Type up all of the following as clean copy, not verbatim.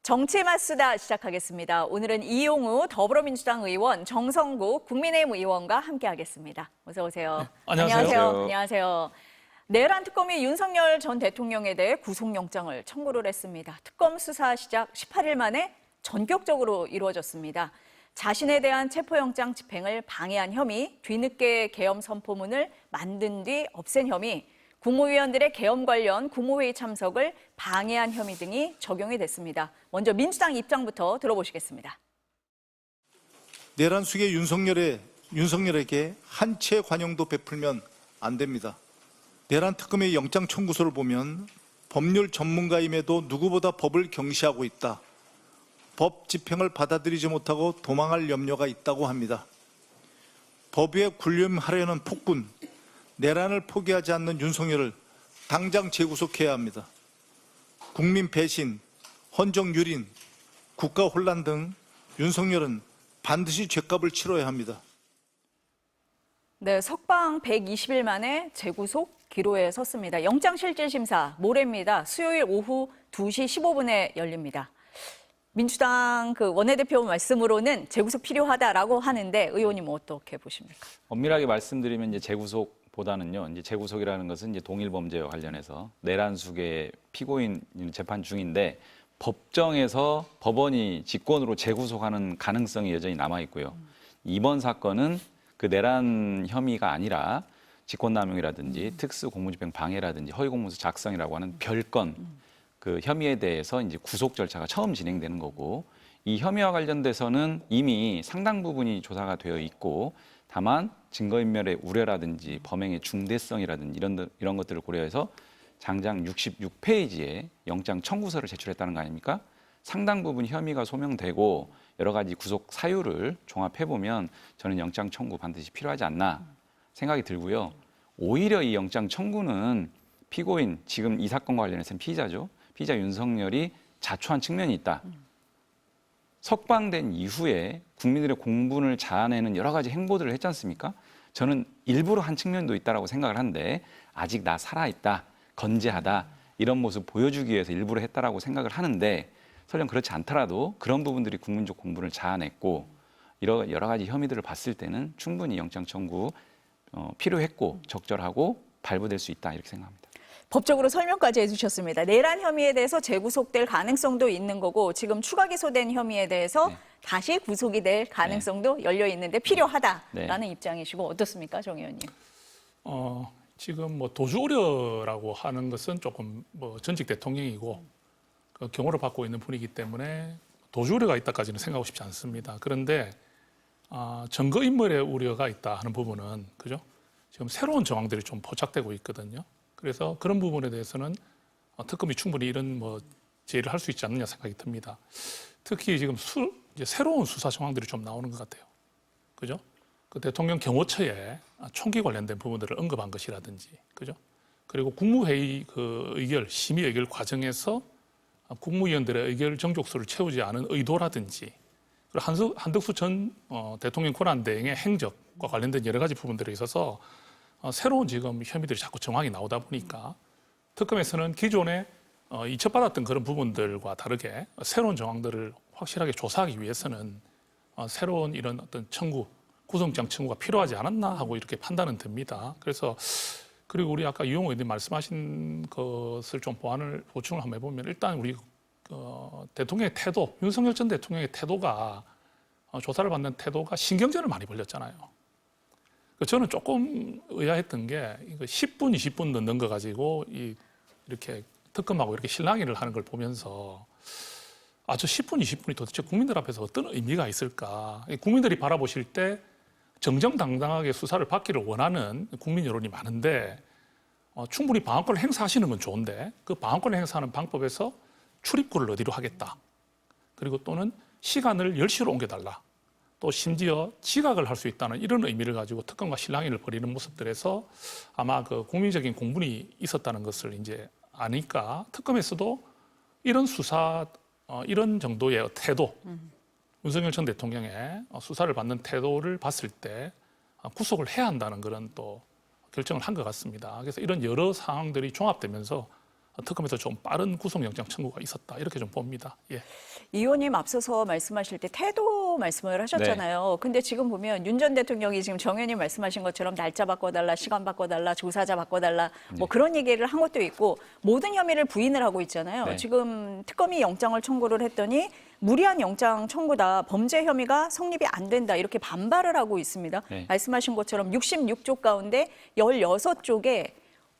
정치마수다 시작하겠습니다. 오늘은 이용우 더불어민주당 의원, 정성국 국민의힘 의원과 함께하겠습니다. 어서 오세요. 네, 안녕하세요. 안녕하세요. 내란 특검이 윤석열 전 대통령에 대해 구속영장을 청구를 했습니다. 특검 수사 시작 18일 만에 전격적으로 이루어졌습니다. 자신에 대한 체포영장 집행을 방해한 혐의, 뒤늦게 계엄 선포문을 만든 뒤 없앤 혐의, 국무위원들의 계엄 관련 국무회의 참석을 방해한 혐의 등이 적용이 됐습니다. 먼저 민주당 입장부터 들어보시겠습니다. 내란 수계 윤석열에게 한 채 관용도 베풀면 안 됩니다. 내란 특검의 영장 청구서를 보면 법률 전문가임에도 누구보다 법을 경시하고 있다. 법 집행을 받아들이지 못하고 도망할 염려가 있다고 합니다. 법 위에 군림하려는 폭군, 내란을 포기하지 않는 윤석열을 당장 재구속해야 합니다. 국민 배신, 헌정 유린, 국가 혼란 등 윤석열은 반드시 죄값을 치러야 합니다. 네, 석방 120일 만에 재구속 기로에 섰습니다. 영장실질심사 모레입니다. 수요일 오후 2시 15분에 열립니다. 민주당 원내대표 말씀으로는 재구속 필요하다라고 하는데 의원님 어떻게 보십니까? 엄밀하게 말씀드리면 이제 재구속보다는요. 이제 재구속이라는 것은 이제 동일 범죄와 관련해서 내란 수계 피고인 재판 중인데 법정에서 법원이 직권으로 재구속하는 가능성이 여전히 남아 있고요. 이번 사건은 그 내란 혐의가 아니라 직권남용이라든지 특수공무집행 방해라든지 허위공문서 작성이라고 하는 별건 그 혐의에 대해서 이제 구속 절차가 처음 진행되는 거고, 이 혐의와 관련돼서는 이미 상당 부분이 조사가 되어 있고, 다만 증거인멸의 우려라든지 범행의 중대성이라든지 이런 것들을 고려해서 장장 66페이지의 영장 청구서를 제출했다는 거 아닙니까? 상당 부분 혐의가 소명되고 여러 가지 구속 사유를 종합해 보면 저는 영장 청구 반드시 필요하지 않나 생각이 들고요. 오히려 이 영장 청구는 피고인, 지금 이 사건과 관련해서는 피의자죠. 피의자 윤석열이 자초한 측면이 있다. 석방된 이후에 국민들의 공분을 자아내는 여러 가지 행보들을 했지 않습니까? 저는 일부러 한 측면도 있다고 생각을 하는데, 아직 나 살아있다, 건재하다 이런 모습 보여주기 위해서 일부러 했다라고 생각을 하는데, 설령 그렇지 않더라도 그런 부분들이 국민적 공분을 자아냈고 여러 가지 혐의들을 봤을 때는 충분히 영장 청구 필요했고 적절하고 발부될 수 있다, 이렇게 생각합니다. 법적으로 설명까지 해주셨습니다. 내란 혐의에 대해서 재구속될 가능성도 있는 거고, 지금 추가 기소된 혐의에 대해서 다시 구속이 될 가능성도 열려 있는데 필요하다라는 입장이시고, 어떻습니까, 정 의원님? 지금 도주 우려라고 하는 것은 조금 전직 대통령이고 그 경호를 받고 있는 분이기 때문에 도주 우려가 있다까지는 생각하고 싶지 않습니다. 그런데 증거인멸의 우려가 있다 하는 부분은, 그죠? 지금 새로운 정황들이 좀 포착되고 있거든요. 그래서 그런 부분에 대해서는 특검이 충분히 이런 제의를 할 수 있지 않느냐 생각이 듭니다. 특히 지금 이제 새로운 수사 정황들이 좀 나오는 것 같아요. 그죠? 그 대통령 경호처에 총기 관련된 부분들을 언급한 것이라든지, 그죠? 그리고 국무회의 심의 의결 과정에서 국무위원들의 의결 정족수를 채우지 않은 의도라든지, 그리고 한덕수 전 대통령 권한대행의 행적과 관련된 여러 가지 부분들에 있어서 새로운 지금 혐의들이 자꾸 정황이 나오다 보니까 특검에서는 기존에 이첩받았던 그런 부분들과 다르게 새로운 정황들을 확실하게 조사하기 위해서는 새로운 이런 어떤 구속영장 청구가 필요하지 않았나 하고 이렇게 판단은 듭니다. 그리고 우리 아까 이용우 의원님 말씀하신 것을 좀 보충을 한번 해보면, 일단 우리 대통령의 태도, 윤석열 전 대통령의 태도가 조사를 받는 태도가 신경전을 많이 벌였잖아요. 저는 조금 의아했던 게 10분, 20분 넣는 거 가지고 이렇게 특검하고 이렇게 실랑이를 하는 걸 보면서 저 10분, 20분이 도대체 국민들 앞에서 어떤 의미가 있을까? 국민들이 바라보실 때 정정당당하게 수사를 받기를 원하는 국민 여론이 많은데, 충분히 방어권을 행사하시는 건 좋은데 그 방어권을 행사하는 방법에서 출입구를 어디로 하겠다, 그리고 또는 시간을 10시로 옮겨달라, 또 심지어 지각을 할 수 있다는 이런 의미를 가지고 특검과 실랑이를 벌이는 모습들에서 아마 그 국민적인 공분이 있었다는 것을 이제 아니까 특검에서도 이런 이런 정도의 태도, 윤석열 전 대통령의 수사를 받는 태도를 봤을 때 구속을 해야 한다는 그런 또 결정을 한 것 같습니다. 그래서 이런 여러 상황들이 종합되면서 특검에서 좀 빠른 구속영장 청구가 있었다 이렇게 좀 봅니다. 예. 이 의원님 앞서서 말씀하실 때 태도 말씀을 하셨잖아요. 근데 지금 보면 윤 전 대통령이 지금 정 의원님 말씀하신 것처럼 날짜 바꿔달라, 시간 바꿔달라, 조사자 바꿔달라 뭐 그런 얘기를 한 것도 있고 모든 혐의를 부인을 하고 있잖아요. 네. 지금 특검이 영장을 청구를 했더니 무리한 영장 청구다, 범죄 혐의가 성립이 안 된다 이렇게 반발을 하고 있습니다. 네. 말씀하신 것처럼 66쪽 가운데 16쪽에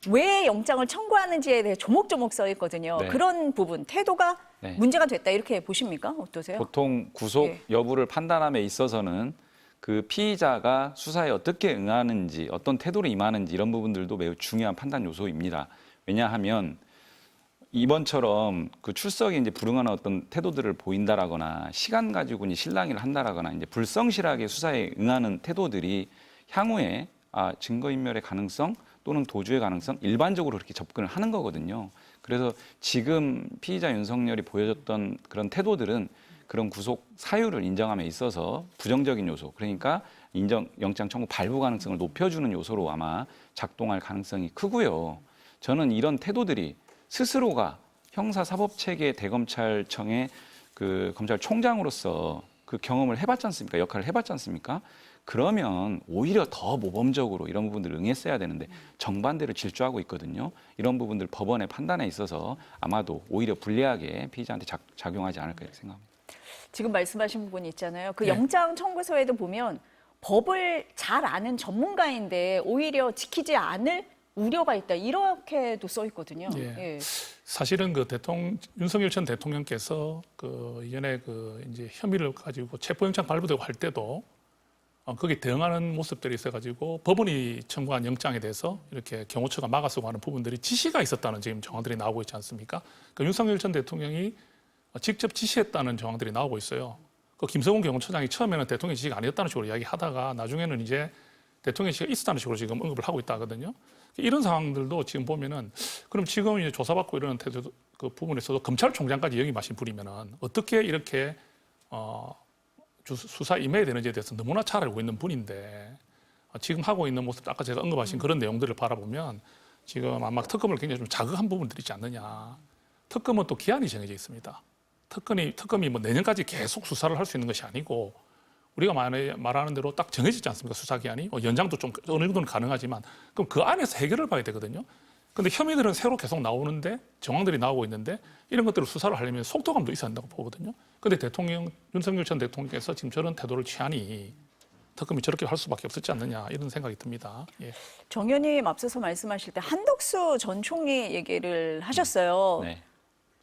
왜 영장을 청구하는지에 대해 조목조목 써 있거든요. 네. 그런 부분, 태도가 네. 문제가 됐다 이렇게 보십니까? 어떠세요? 보통 구속 예. 여부를 판단함에 있어서는 그 피의자가 수사에 어떻게 응하는지, 어떤 태도로 임하는지 이런 부분들도 매우 중요한 판단 요소입니다. 왜냐하면 이번처럼 그 출석에 이제 불응하는 어떤 태도들을 보인다라거나 시간 가지고 이제 실랑이를 한다라거나 이제 불성실하게 수사에 응하는 태도들이 향후에 증거인멸의 가능성 또는 도주의 가능성 일반적으로 그렇게 접근을 하는 거거든요. 그래서 지금 피의자 윤석열이 보여줬던 그런 태도들은 그런 구속 사유를 인정함에 있어서 부정적인 요소, 그러니까 영장 청구 발부 가능성을 높여주는 요소로 아마 작동할 가능성이 크고요. 저는 이런 태도들이 스스로가 형사사법체계 대검찰청의 그 검찰총장으로서 그 경험을 해봤지 않습니까? 역할을 해봤지 않습니까? 그러면 오히려 더 모범적으로 이런 부분들을 응했어야 되는데 정반대로 질주하고 있거든요. 이런 부분들 법원의 판단에 있어서 아마도 오히려 불리하게 피의자한테 작용하지 않을까 이렇게 생각합니다. 지금 말씀하신 부분이 있잖아요. 그 네. 영장 청구서에도 보면 법을 잘 아는 전문가인데 오히려 지키지 않을 우려가 있다 이렇게도 써 있거든요. 예. 예. 사실은 그 윤석열 전 대통령께서 그 이전에 그 이제 혐의를 가지고 체포영장 발부되고 할 때도 거기에 대응하는 모습들이 있어가지고 법원이 청구한 영장에 대해서 이렇게 경호처가 막아서고 하는 부분들이 지시가 있었다는 지금 정황들이 나오고 있지 않습니까? 그 윤석열 전 대통령이 직접 지시했다는 정황들이 나오고 있어요. 그 김성훈 경호처장이 처음에는 대통령 지시가 아니었다는 식으로 이야기하다가 나중에는 이제 대통령 지시가 있었다는 식으로 지금 언급을 하고 있다 하거든요. 이런 상황들도 지금 보면은 그럼 지금 이제 조사받고 이러는 태도 그 부분에서도 검찰총장까지 영입하신 분이면은 어떻게 이렇게 수사 임해야 되는지에 대해서 너무나 잘 알고 있는 분인데 지금 하고 있는 모습, 아까 제가 언급하신 그런 내용들을 바라보면 지금 아마 특검을 굉장히 좀 자극한 부분들이 있지 않느냐. 특검은 또 기한이 정해져 있습니다. 특검이 뭐 내년까지 계속 수사를 할 수 있는 것이 아니고 우리가 말하는 대로 딱 정해지지 않습니까? 수사 기한이. 연장도 좀 어느 정도는 가능하지만 그럼 그 안에서 해결을 봐야 되거든요. 근데 혐의들은 새로 계속 나오는데 정황들이 나오고 있는데 이런 것들을 수사를 하려면 속도감도 있어야 한다고 보거든요. 근데 윤석열 전 대통령께서 지금 저런 태도를 취하니 특검이 저렇게 할 수밖에 없었지 않느냐 이런 생각이 듭니다. 예. 정 의원님 앞서서 말씀하실 때 한덕수 전 총리 얘기를 하셨어요. 네.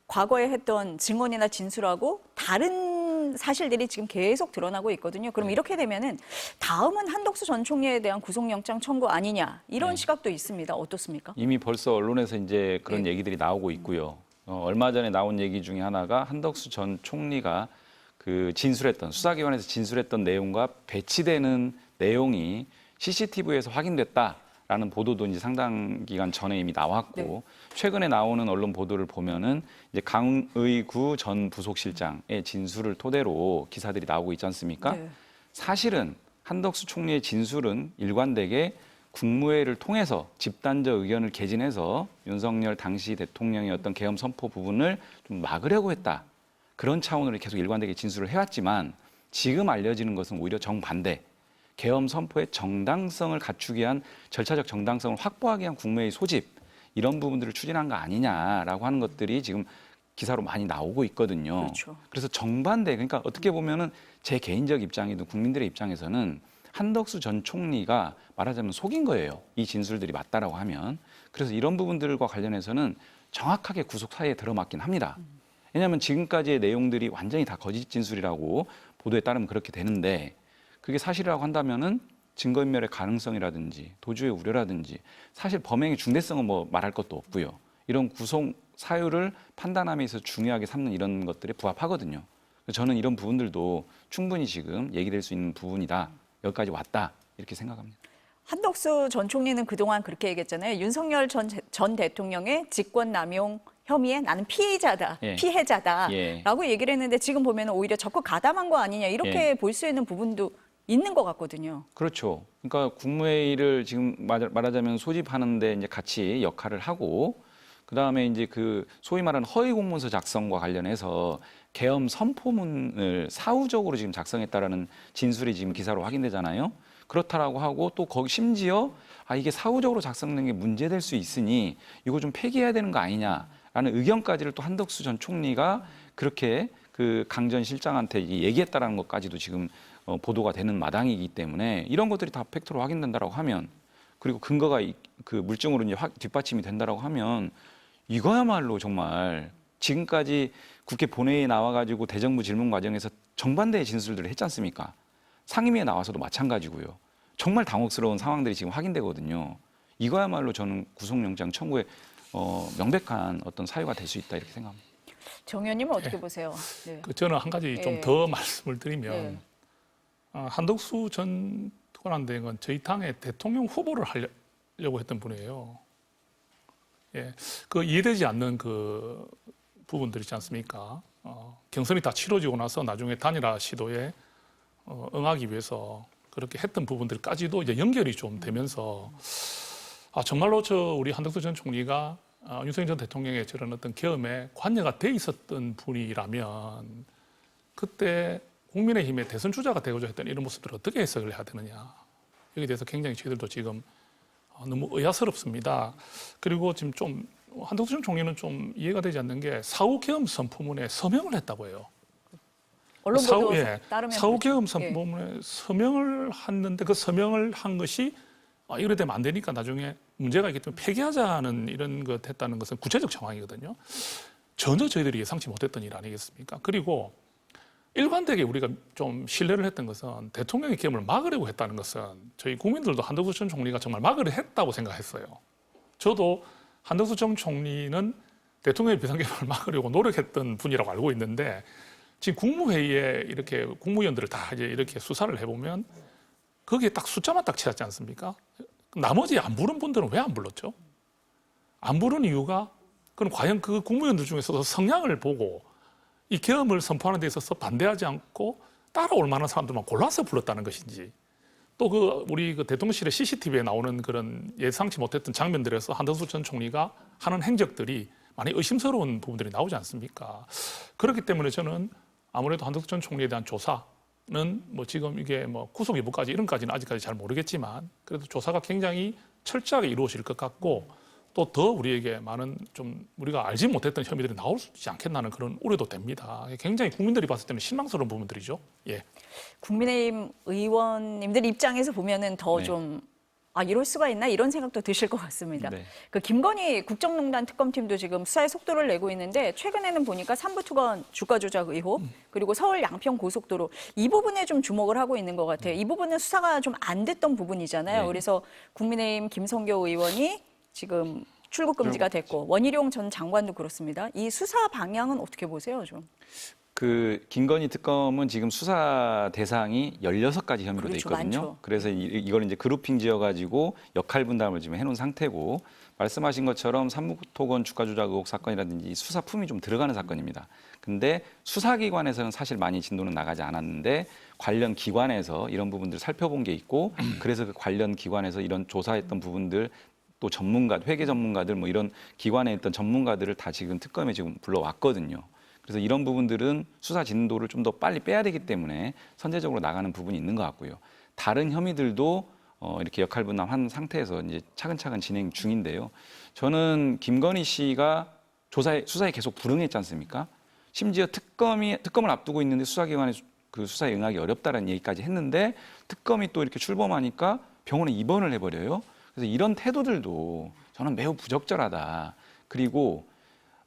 과거에 했던 증언이나 진술하고 다른 사실들이 지금 계속 드러나고 있거든요. 그럼 이렇게 되면은 다음은 한덕수 전 총리에 대한 구속영장 청구 아니냐 이런 시각도 있습니다. 어떻습니까? 이미 벌써 언론에서 이제 그런 네. 얘기들이 나오고 있고요. 얼마 전에 나온 얘기 중에 하나가 한덕수 전 총리가 그 진술했던 수사기관에서 진술했던 내용과 배치되는 내용이 CCTV에서 확인됐다라는 보도도 이제 상당 기간 전에 이미 나왔고 네. 최근에 나오는 언론 보도를 보면은 이제 강의구 전 부속실장의 진술을 토대로 기사들이 나오고 있지 않습니까? 네. 사실은 한덕수 총리의 진술은 일관되게 국무회의를 통해서 집단적 의견을 개진해서 윤석열 당시 대통령의 어떤 계엄 선포 부분을 좀 막으려고 했다. 그런 차원으로 계속 일관되게 진술을 해왔지만 지금 알려지는 것은 오히려 정반대. 계엄 선포의 정당성을 갖추기 위한 절차적 정당성을 확보하기 위한 국무회의 소집 이런 부분들을 추진한 거 아니냐라고 하는 것들이 지금 기사로 많이 나오고 있거든요. 그렇죠. 그래서 정반대, 그러니까 어떻게 보면은 제 개인적 입장이든 국민들의 입장에서는 한덕수 전 총리가 말하자면 속인 거예요. 이 진술들이 맞다라고 하면. 그래서 이런 부분들과 관련해서는 정확하게 구속 사유에 들어맞긴 합니다. 왜냐하면 지금까지의 내용들이 완전히 다 거짓 진술이라고 보도에 따르면 그렇게 되는데 그게 사실이라고 한다면은 증거인멸의 가능성이라든지 도주의 우려라든지 사실 범행의 중대성은 뭐 말할 것도 없고요. 이런 구속 사유를 판단함에 있어서 중요하게 삼는 이런 것들에 부합하거든요. 저는 이런 부분들도 충분히 지금 얘기될 수 있는 부분이다. 여기까지 왔다. 이렇게 생각합니다. 한덕수 전 총리는 그동안 그렇게 얘기했잖아요. 윤석열 전 대통령의 직권남용 혐의에 나는 피의자다, 예. 피해자다라고 얘기를 했는데 지금 보면 오히려 적극 가담한 거 아니냐 이렇게 볼 수 있는 부분도 있는 것 같거든요. 그렇죠. 그러니까 국무회의를 지금 말하자면 소집하는데 이제 같이 역할을 하고 그다음에 이제 그 소위 말하는 허위 공문서 작성과 관련해서 계엄 선포문을 사후적으로 지금 작성했다라는 진술이 지금 기사로 확인되잖아요. 그렇다라고 하고 또 거기 심지어 이게 사후적으로 작성된 게 문제될 수 있으니 이거 좀 폐기해야 되는 거 아니냐라는 의견까지를 또 한덕수 전 총리가 그렇게 그 강 전 실장한테 얘기했다라는 것까지도 지금 보도가 되는 마당이기 때문에 이런 것들이 다 팩트로 확인된다라고 하면 그리고 근거가 그 물증으로 이제 뒷받침이 된다라고 하면 이거야말로 정말 지금까지 국회 본회의에 나와가지고 대정부 질문 과정에서 정반대의 진술들을 했지 않습니까? 상임위에 나와서도 마찬가지고요. 정말 당혹스러운 상황들이 지금 확인되거든요. 이거야말로 저는 구속영장 청구에 명백한 어떤 사유가 될 수 있다 이렇게 생각합니다. 정 의원님은 어떻게 보세요? 네. 저는 한 가지 좀 더 말씀을 드리면 네. 한덕수 전 권한대행은 저희 당의 대통령 후보를 하려고 했던 분이에요. 예, 그 이해되지 않는 그 부분들 있지 않습니까? 경선이 다 치러지고 나서 나중에 단일화 시도에 응하기 위해서 그렇게 했던 부분들까지도 이제 연결이 좀 되면서 정말로 우리 한덕수 전 총리가 윤석열 전 대통령의 저런 어떤 계엄에 관여가 돼 있었던 분이라면 그때 국민의힘의 대선 주자가 되고자 했던 이런 모습들을 어떻게 해석을 해야 되느냐. 여기에 대해서 굉장히 저희들도 지금 너무 의아스럽습니다. 그리고 지금 좀 한덕수 전 총리는 좀 이해가 되지 않는 게 사후 계엄 선포문에 서명을 했다고 해요. 언론 보도 따르면 사후 계엄 그렇죠. 선포문에 서명을 했는데 그 서명을 한 것이 이래 되면 안 되니까 나중에 문제가 있기 때문에 폐기하자는 이런 것 했다는 것은 구체적 상황이거든요. 전혀 저희들이 예상치 못했던 일 아니겠습니까? 그리고 일관되게 우리가 좀 신뢰를 했던 것은 대통령의 계엄을 막으려고 했다는 것은 저희 국민들도 한덕수 전 총리가 정말 막으려 했다고 생각했어요. 저도 한덕수 전 총리는 대통령의 비상계엄을 막으려고 노력했던 분이라고 알고 있는데 지금 국무회의에 이렇게 국무위원들을 다 이제 이렇게 수사를 해보면 거기에 딱 숫자만 딱 채웠지 않습니까? 나머지 안 부른 분들은 왜 안 불렀죠? 안 부른 이유가 그럼 과연 그 국무위원들 중에서도 성향을 보고 이 계엄을 선포하는 데 있어서 반대하지 않고 따라올 만한 사람들만 골라서 불렀다는 것인지 또 우리 대통령실의 CCTV에 나오는 그런 예상치 못했던 장면들에서 한덕수 전 총리가 하는 행적들이 많이 의심스러운 부분들이 나오지 않습니까? 그렇기 때문에 저는 아무래도 한덕수 전 총리에 대한 조사는 지금 이게 구속 여부까지 이런까지는 아직까지 잘 모르겠지만 그래도 조사가 굉장히 철저하게 이루어질 것 같고 또 더 우리에게 많은 좀 우리가 알지 못했던 혐의들이 나올 수 있지 않겠나는 그런 우려도 됩니다. 굉장히 국민들이 봤을 때는 실망스러운 부분들이죠. 예. 국민의힘 의원님들 입장에서 보면은 더 좀 이럴 수가 있나 이런 생각도 드실 것 같습니다. 네. 그 김건희 국정농단 특검팀도 지금 수사에 속도를 내고 있는데 최근에는 보니까 삼부특원 주가 조작 의혹 그리고 서울 양평 고속도로 이 부분에 좀 주목을 하고 있는 것 같아요. 이 부분은 수사가 좀 안 됐던 부분이잖아요. 네. 그래서 국민의힘 김성교 의원이 지금 출국 금지가 됐고 원희룡 전 장관도 그렇습니다. 이 수사 방향은 어떻게 보세요, 좀? 그 김건희 특검은 지금 수사 대상이 16가지 혐의로 돼 그렇죠, 있거든요. 많죠. 그래서 이걸 이제 그룹핑 지어가지고 역할 분담을 지금 해놓은 상태고 말씀하신 것처럼 삼부토건 주가 조작 의혹 사건이라든지 수사품이 좀 들어가는 사건입니다. 근데 수사기관에서는 사실 많이 진도는 나가지 않았는데 관련 기관에서 이런 부분들 살펴본 게 있고 그래서 그 관련 기관에서 이런 조사했던 부분들 또 전문가, 회계 전문가들 이런 기관에 있던 전문가들을 다 지금 특검에 지금 불러왔거든요. 그래서 이런 부분들은 수사 진도를 좀 더 빨리 빼야 되기 때문에 선제적으로 나가는 부분이 있는 것 같고요. 다른 혐의들도 이렇게 역할 분담한 상태에서 이제 차근차근 진행 중인데요. 저는 김건희 씨가 수사에 계속 불응했지 않습니까? 심지어 특검을 앞두고 있는데 수사기관에 그 수사에 응하기 어렵다는 얘기까지 했는데 특검이 또 이렇게 출범하니까 병원에 입원을 해버려요. 그래서 이런 태도들도 저는 매우 부적절하다. 그리고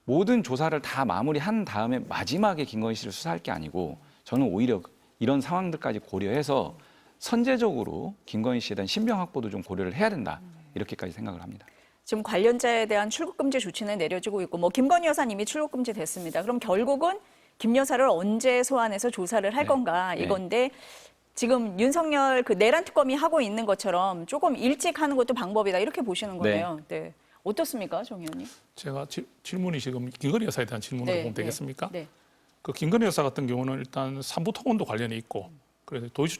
모든 조사를 다 마무리한 다음에 마지막에 김건희 씨를 수사할 게 아니고 저는 오히려 이런 상황들까지 고려해서 선제적으로 김건희 씨에 대한 신병 확보도 좀 고려를 해야 된다. 이렇게까지 생각을 합니다. 지금 관련자에 대한 출국금지 조치는 내려지고 있고 김건희 여사는 이미 출국금지 됐습니다. 그럼 결국은 김 여사를 언제 소환해서 조사를 할 건가 이건데 지금 윤석열 그 내란 특검이 하고 있는 것처럼 조금 일찍 하는 것도 방법이다 이렇게 보시는 거네요. 네. 어떻습니까, 정 의원님? 제가 질문이 지금 김건희 여사에 대한 질문으로 보면 되겠습니까? 네. 그 김건희 여사 같은 경우는 일단 삼부토건도 관련이 있고 그래서 도이치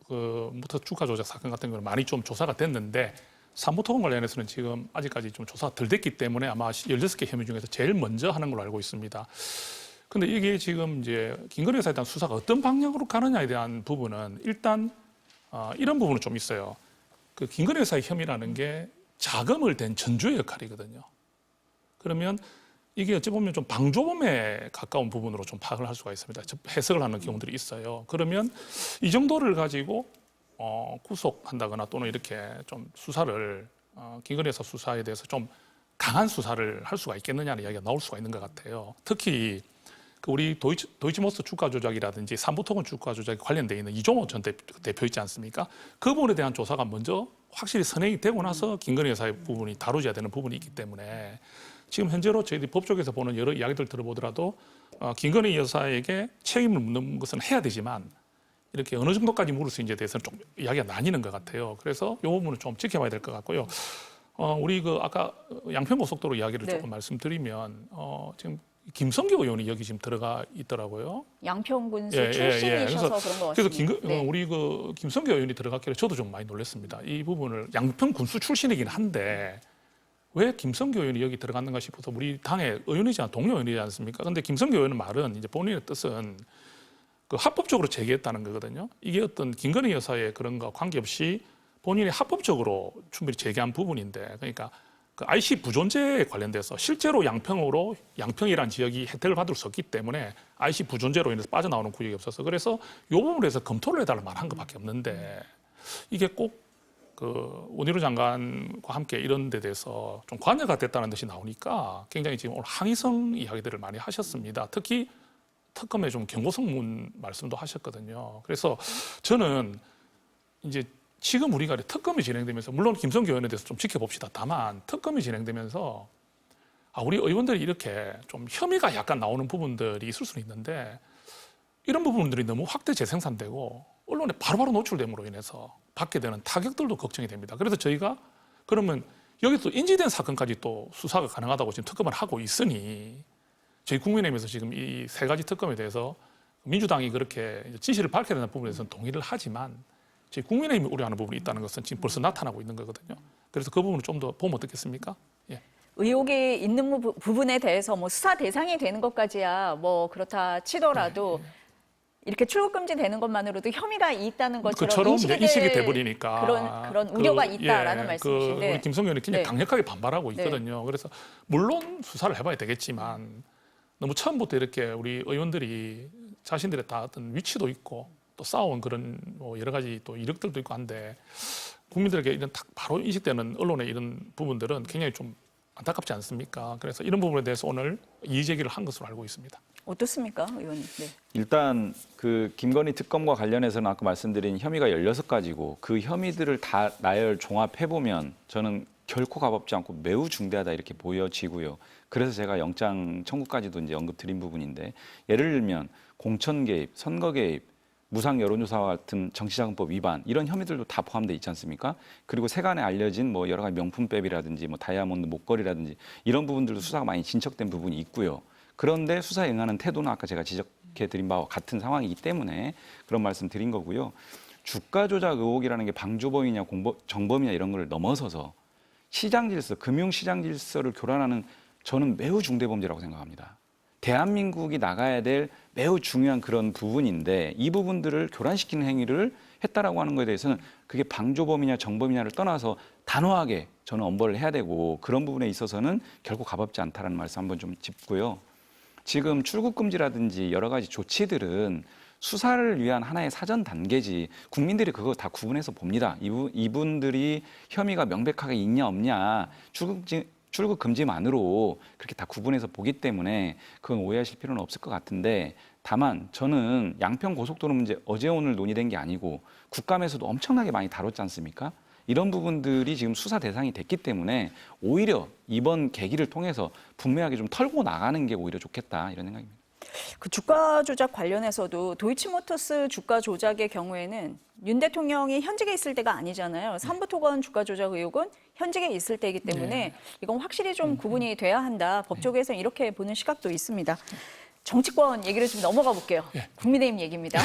무터 주가 조작 사건 같은 경우는 많이 좀 조사가 됐는데 삼부토건 관련해서는 지금 아직까지 좀 조사가 덜 됐기 때문에 아마 16개 혐의 중에서 제일 먼저 하는 걸로 알고 있습니다. 근데 이게 지금 이제 김건희 여사에 대한 수사가 어떤 방향으로 가느냐에 대한 부분은 일단 이런 부분은 좀 있어요. 그 김건희 여사의 혐의라는 게 자금을 댄 전주의 역할이거든요. 그러면 이게 어찌 보면 좀 방조범에 가까운 부분으로 좀 파악을 할 수가 있습니다. 해석을 하는 경우들이 있어요. 그러면 이 정도를 가지고 구속한다거나 또는 이렇게 좀 수사를 김건희 여사 수사에 대해서 좀 강한 수사를 할 수가 있겠느냐는 이야기가 나올 수가 있는 것 같아요. 특히 그 우리 도이치모터 주가 조작이라든지 삼부토건 주가 조작에 관련돼 있는 이종호 전 대표 있지 않습니까? 그 부분에 대한 조사가 먼저 확실히 선행이 되고 나서 김건희 여사의 부분이 다루어져야 되는 부분이 있기 때문에 지금 현재로 저희들이 법조계에서 보는 여러 이야기들 들어보더라도 김건희 여사에게 책임을 묻는 것은 해야 되지만 이렇게 어느 정도까지 물을 수 있는지에 대해서는 좀 이야기가 나뉘는 것 같아요. 그래서 이 부분은 좀 지켜봐야 될 것 같고요. 우리 그 아까 양평고속도로 이야기를 네. 조금 말씀드리면 지금 김성교 의원이 여기 지금 들어가 있더라고요. 양평군수 예, 예, 출신이셔서 그래서 그런 것 같습니다. 그래서 우리 그 김성교 의원이 들어갔길래 저도 좀 많이 놀랐습니다. 이 부분을 양평군수 출신이긴 한데 왜 김성교 의원이 여기 들어갔는가 싶어서 우리 당의 의원이지 동료 의원이지 않습니까? 근데 김성교 의원의 말은 이제 본인의 뜻은 그 합법적으로 제기했다는 거거든요. 이게 어떤 김건희 여사의 그런 거 관계없이 본인이 합법적으로 충분히 제기한 부분인데, 그러니까 그 IC 부존재에 관련돼서 실제로 양평이라는 지역이 혜택을 받을 수 없기 때문에 IC 부존재로 인해서 빠져나오는 구역이 없어서 그래서 이 부분에 대해서 검토를 해달라 말한 것밖에 없는데 이게 꼭 그 원희룡 장관과 함께 이런 데 대해서 좀 관여가 됐다는 듯이 나오니까 굉장히 지금 오늘 항의성 이야기들을 많이 하셨습니다. 특히 특검에 좀 경고성문 말씀도 하셨거든요. 그래서 저는 이제 지금 우리가 특검이 진행되면서 물론 김성교 의원에 대해서 좀 지켜봅시다. 다만 특검이 진행되면서 우리 의원들이 이렇게 좀 혐의가 약간 나오는 부분들이 있을 수는 있는데 이런 부분들이 너무 확대 재생산되고 언론에 바로바로 노출됨으로 인해서 받게 되는 타격들도 걱정이 됩니다. 그래서 저희가 그러면 여기서 인지된 사건까지 또 수사가 가능하다고 지금 특검을 하고 있으니 저희 국민의힘에서 지금 이 세 가지 특검에 대해서 민주당이 그렇게 지시를 밝혀야 되는 부분에 대해서는 동의를 하지만 저희 국민의힘이 우려하는 부분이 있다는 것은 지금 벌써 나타나고 있는 거거든요. 그래서 그 부분을 좀 더 보면 어떻겠습니까? 예. 의혹이 있는 부분에 대해서 뭐 수사 대상이 되는 것까지야 뭐 그렇다 치더라도 이렇게 출국 금지되는 것만으로도 혐의가 있다는 것처럼 그처럼 이제 인식이 돼버리니까 그런 우려가 있다라는 말씀이신데 우리 김성교 의원이 굉장히 네. 강력하게 반발하고 있거든요. 그래서 물론 수사를 해봐야 되겠지만 너무 처음부터 이렇게 우리 의원들이 자신들의 다 어떤 위치도 있고 또 싸운 그런 뭐 여러 가지 또 이력들도 있고 한데 국민들에게 이런 딱 바로 인식되는 언론의 이런 부분들은 굉장히 좀 안타깝지 않습니까? 그래서 이런 부분에 대해서 오늘 이의 제기를 한 것으로 알고 있습니다. 어떻습니까, 의원님? 네. 일단 그 김건희 특검과 관련해서는 아까 말씀드린 혐의가 16가지고 그 혐의들을 다 나열 종합해 보면 저는 결코 가볍지 않고 매우 중대하다 이렇게 보여지고요. 그래서 제가 영장 청구까지도 이제 언급드린 부분인데 예를 들면 공천 개입, 선거 개입, 무상 여론조사와 같은 정치자금법 위반 이런 혐의들도 다 포함되어 있지 않습니까? 그리고 세간에 알려진 뭐 여러 가지 명품백이라든지 뭐 다이아몬드 목걸이라든지 이런 부분들도 수사가 많이 진척된 부분이 있고요. 그런데 수사에 응하는 태도는 아까 제가 지적해드린 바와 같은 상황이기 때문에 그런 말씀 드린 거고요. 주가 조작 의혹이라는 게 방조범이냐 정범이냐 이런 걸 넘어서서 시장 질서, 금융시장 질서를 교란하는 저는 매우 중대 범죄라고 생각합니다. 대한민국이 나가야 될 매우 중요한 그런 부분인데 이 부분들을 교란시키는 행위를 했다라고 하는 것에 대해서는 그게 방조범이냐 정범이냐를 떠나서 단호하게 저는 엄벌을 해야 되고 그런 부분에 있어서는 결코 가볍지 않다라는 말씀 한번 좀 짚고요. 지금 출국 금지라든지 여러 가지 조치들은 수사를 위한 하나의 사전 단계지 국민들이 그거 다 구분해서 봅니다. 이분들이 혐의가 명백하게 있냐 없냐 출국 금지만으로 그렇게 다 구분해서 보기 때문에 그건 오해하실 필요는 없을 것 같은데 다만 저는 양평 고속도로 문제 어제 오늘 논의된 게 아니고 국감에서도 엄청나게 많이 다뤘지 않습니까? 이런 부분들이 지금 수사 대상이 됐기 때문에 오히려 이번 계기를 통해서 분명하게 좀 털고 나가는 게 오히려 좋겠다 이런 생각입니다. 그 주가 조작 관련해서도 도이치모터스 주가 조작의 경우에는 윤 대통령이 현직에 있을 때가 아니잖아요. 삼부토건 주가 조작 의혹은 현직에 있을 때이기 때문에 이건 확실히 좀 구분이 돼야 한다. 법조계에서는 이렇게 보는 시각도 있습니다. 정치권 얘기를 좀 넘어가 볼게요. 국민의힘 얘기입니다.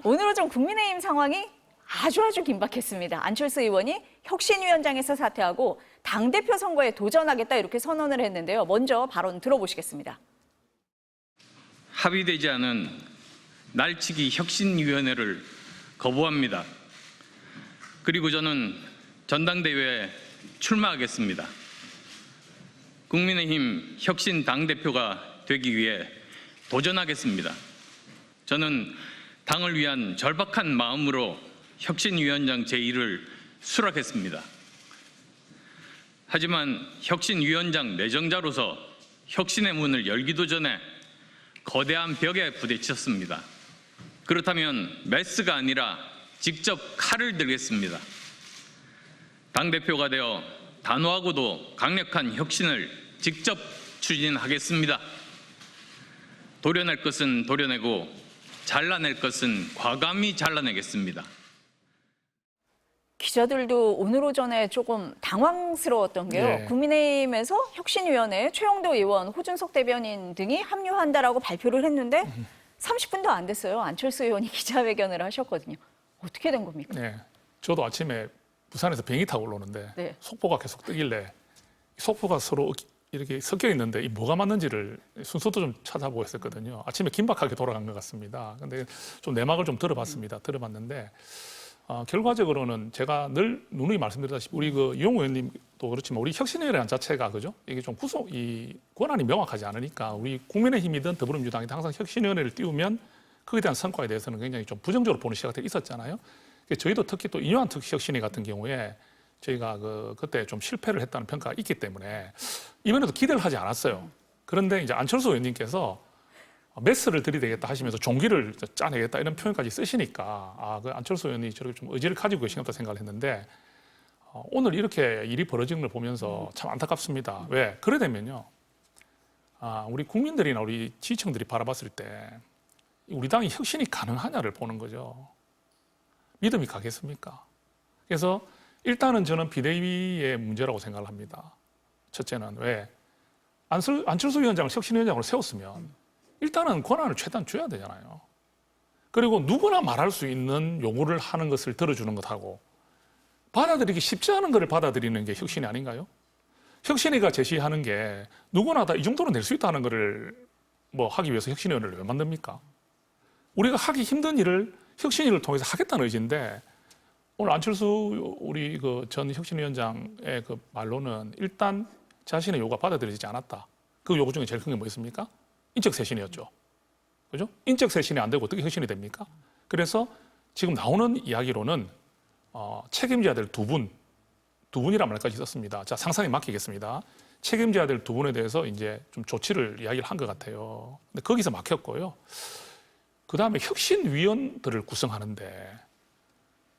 오늘은 좀 국민의힘 상황이 아주 긴박했습니다. 안철수 의원이 혁신위원장에서 사퇴하고 당대표 선거에 도전하겠다 이렇게 선언을 했는데요. 먼저 발언 들어보시겠습니다. 합의되지 않은 날치기 혁신위원회를 거부합니다. 그리고 저는 전당대회에 출마하겠습니다. 국민의힘 혁신 당대표가 되기 위해 도전하겠습니다. 저는 당을 위한 절박한 마음으로 혁신위원장 제1을 수락했습니다. 하지만 혁신위원장 내정자로서 혁신의 문을 열기도 전에 거대한 벽에 부딪혔습니다. 그렇다면 메스가 아니라 직접 칼을 들겠습니다. 당대표가 되어 단호하고도 강력한 혁신을 직접 추진하겠습니다. 도려낼 것은 도려내고 잘라낼 것은 과감히 잘라내겠습니다. 기자들도 오늘 오전에 조금 당황스러웠던 게요. 네. 국민의힘에서 혁신위원회에 최영도 의원, 호준석 대변인 등이 합류한다라고 발표를 했는데 30분도 안 됐어요. 안철수 의원이 기자회견을 하셨거든요. 어떻게 된 겁니까? 네, 저도 아침에 부산에서 비행기 타고 올라오는데 네. 속보가 계속 뜨길래 속보가 서로 이렇게 섞여 있는데 이 뭐가 맞는지를 순서도 좀 찾아보고 했었거든요. 아침에 긴박하게 돌아간 것 같습니다. 근데 좀 내막을 좀 들어봤습니다. 들어봤는데 결과적으로는 제가 늘 누누이 말씀드렸다시피 우리 그 이용우 의원님도 그렇지만 우리 혁신위원회 자체가 그죠? 이게 좀 이 권한이 명확하지 않으니까 우리 국민의힘이든 더불어민주당이든 항상 혁신위원회를 띄우면 그에 대한 성과에 대해서는 굉장히 좀 부정적으로 보는 시각들이 있었잖아요. 저희도 특히 또 이뇨한 특혁신위 같은 경우에 저희가 그때 좀 실패를 했다는 평가가 있기 때문에 이번에도 기대를 하지 않았어요. 그런데 이제 안철수 의원님께서 메스를 들이대겠다 하시면서 종기를 짜내겠다 이런 표현까지 쓰시니까 그 안철수 의원이 저렇게 좀 의지를 가지고 계시겠다 생각을 했는데 오늘 이렇게 일이 벌어지는 걸 보면서 참 안타깝습니다. 왜? 그래 되면요. 우리 국민들이나 우리 지지층들이 바라봤을 때 우리 당이 혁신이 가능하냐를 보는 거죠. 믿음이 가겠습니까? 그래서 일단은 저는 비대위의 문제라고 생각을 합니다. 첫째는 왜? 안철수 위원장을 혁신위원장으로 세웠으면 일단은 권한을 최대한 줘야 되잖아요. 그리고 누구나 말할 수 있는 요구를 하는 것을 들어주는 것하고 받아들이기 쉽지 않은 것을 받아들이는 게 혁신이 아닌가요? 혁신위가 제시하는 게 누구나 다 이 정도는 낼 수 있다는 것을 하기 위해서 혁신위원회를 왜 만듭니까? 우리가 하기 힘든 일을 혁신위를 통해서 하겠다는 의지인데 오늘 안철수 우리 그 전 혁신위원장의 그 말로는 일단 자신의 요구가 받아들여지지 않았다. 그 요구 중에 제일 큰 게 뭐였습니까? 인적 쇄신이었죠. 그죠? 인적 쇄신이 안 되고 어떻게 혁신이 됩니까? 그래서 지금 나오는 이야기로는 책임져야 될 두 분이란 말까지 썼습니다. 자, 상상에 맡기겠습니다. 책임져야 될 두 분에 대해서 이제 좀 조치를 이야기를 한 것 같아요. 근데 거기서 막혔고요. 그 다음에 혁신위원들을 구성하는데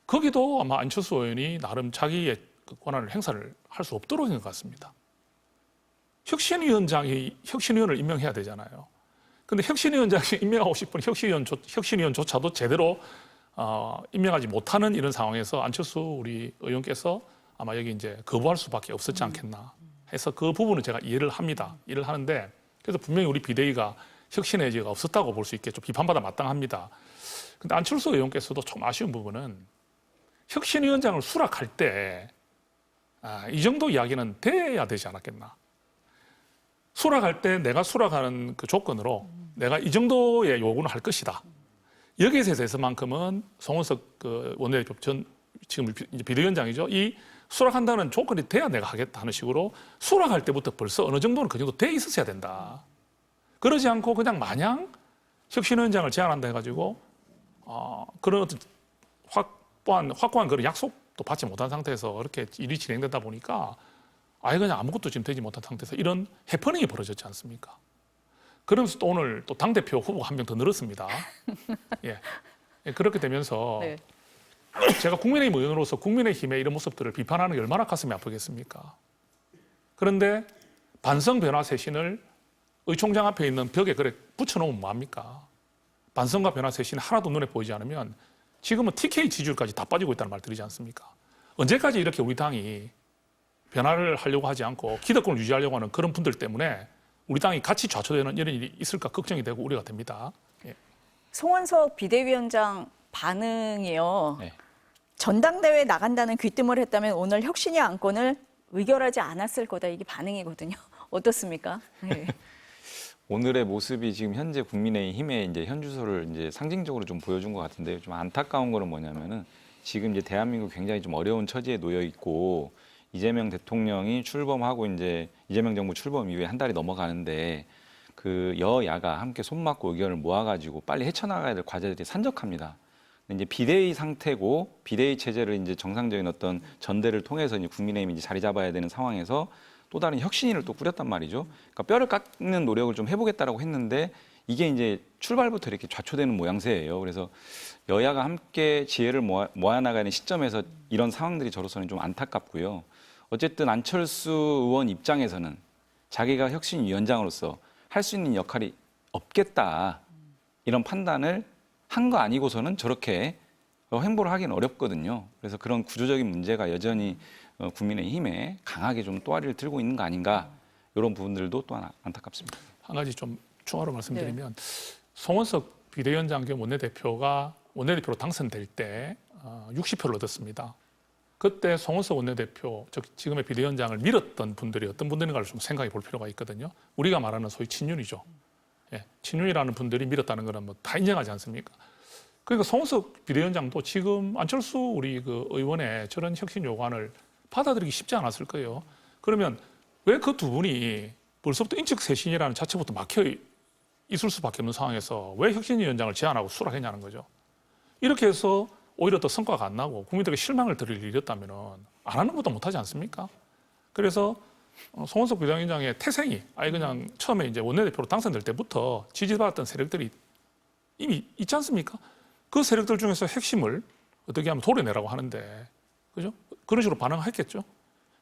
거기도 아마 안철수 의원이 나름 자기의 그 권한을 행사를 할 수 없도록 한 것 같습니다. 혁신위원장이 혁신위원을 임명해야 되잖아요. 근데 혁신위원장이 임명하고 싶은 혁신위원조차도 제대로 임명하지 못하는 이런 상황에서 안철수 우리 의원께서 아마 여기 이제 거부할 수밖에 없었지 않겠나 해서 그 부분은 제가 이해를 합니다. 이해를 하는데 그래서 분명히 우리 비대위가 혁신의 여지가 없었다고 볼 수 있겠죠. 비판받아 마땅합니다. 근데 안철수 의원께서도 좀 아쉬운 부분은 혁신위원장을 수락할 때 이 정도 이야기는 돼야 되지 않았겠나. 수락할 때 내가 수락하는 그 조건으로 내가 이 정도의 요구는 할 것이다. 여기에 대해서만큼은 송원석 그 원내대표 전 지금 이제 비대위원장이죠. 이 수락한다는 조건이 돼야 내가 하겠다 하는 식으로 수락할 때부터 벌써 어느 정도는 그 정도 돼 있었어야 된다. 그러지 않고 그냥 마냥 혁신위원장을 제안한다 해가지고 그런 어떤 확고한 그런 약속도 받지 못한 상태에서 그렇게 일이 진행되다 보니까 아예 그냥 아무것도 지금 되지 못한 상태에서 이런 해퍼닝이 벌어졌지 않습니까? 그러면서 또 오늘 또 당대표 후보가 한 명 더 늘었습니다. 예. 그렇게 되면서 네. 제가 국민의힘 의원으로서 국민의힘의 이런 모습들을 비판하는 게 얼마나 가슴이 아프겠습니까? 그런데 반성 변화 쇄신을 의총장 앞에 있는 벽에 그래 붙여놓으면 뭐합니까? 반성과 변화 쇄신이 하나도 눈에 보이지 않으면 지금은 TK 지지율까지 다 빠지고 있다는 말 드리지 않습니까? 언제까지 이렇게 우리 당이 변화를 하려고 하지 않고 기득권을 유지하려고 하는 그런 분들 때문에 우리 당이 같이 좌초되는 이런 일이 있을까 걱정이 되고 우려가 됩니다. 예. 송원석 비대위원장 반응이요. 네. 전당대회에 나간다는 귀뜸을 했다면 오늘 혁신위 안건을 의결하지 않았을 거다. 이게 반응이거든요. 어떻습니까? 네. 오늘의 모습이 지금 현재 국민의힘의 이제 현주소를 이제 상징적으로 좀 보여준 것 같은데 좀 안타까운 거는 뭐냐면은 지금 이제 대한민국 굉장히 좀 어려운 처지에 놓여 있고 이재명 대통령이 출범하고 이제 이재명 정부 출범 이후에 한 달이 넘어가는데 그 여야가 함께 손맞고 의견을 모아가지고 빨리 헤쳐나가야 될 과제들이 산적합니다. 근데 이제 비대위 상태고 비대위 체제를 이제 정상적인 어떤 전대를 통해서 이제 국민의힘이 이제 자리 잡아야 되는 상황에서 또 다른 혁신위를 또 꾸렸단 말이죠. 그러니까 뼈를 깎는 노력을 좀 해보겠다라고 했는데 이게 이제 출발부터 이렇게 좌초되는 모양새예요. 그래서 여야가 함께 지혜를 모아나가는 시점에서 이런 상황들이 저로서는 좀 안타깝고요. 어쨌든 안철수 의원 입장에서는 자기가 혁신위원장으로서 할 수 있는 역할이 없겠다 이런 판단을 한 거 아니고서는 저렇게 행보를 하기는 어렵거든요. 그래서 그런 구조적인 문제가 여전히 국민의힘에 강하게 좀 또아리를 들고 있는 거 아닌가 이런 부분들도 또 안타깝습니다. 한 가지 좀 추가로 말씀드리면 송원석 비대위원장 겸 원내대표로 당선될 때 60표를 얻었습니다. 그때 송원석 원내대표, 즉 지금의 비대위원장을 밀었던 분들이 어떤 분들인가를 좀 생각해 볼 필요가 있거든요. 우리가 말하는 소위 친윤이죠. 예, 친윤이라는 분들이 밀었다는 거는 뭐 다 인정하지 않습니까? 그러니까 송원석 비대위원장도 지금 안철수 우리 그 의원의 저런 혁신 요구안을 받아들이기 쉽지 않았을 거예요. 그러면 왜 그 두 분이 벌써부터 인적쇄신이라는 자체부터 막혀 있을 수밖에 없는 상황에서 왜 혁신위원장을 제안하고 수락했냐는 거죠. 이렇게 해서 오히려 더 성과가 안 나고 국민들에게 실망을 드릴 일이었다면 안 하는 것도 못하지 않습니까? 그래서 송원석 비대위원장의 태생이 아예 그냥 처음에 이제 원내대표로 당선될 때부터 지지받았던 세력들이 이미 있지 않습니까? 그 세력들 중에서 핵심을 어떻게 하면 도려내라고 하는데, 그죠? 그런 식으로 반응했겠죠.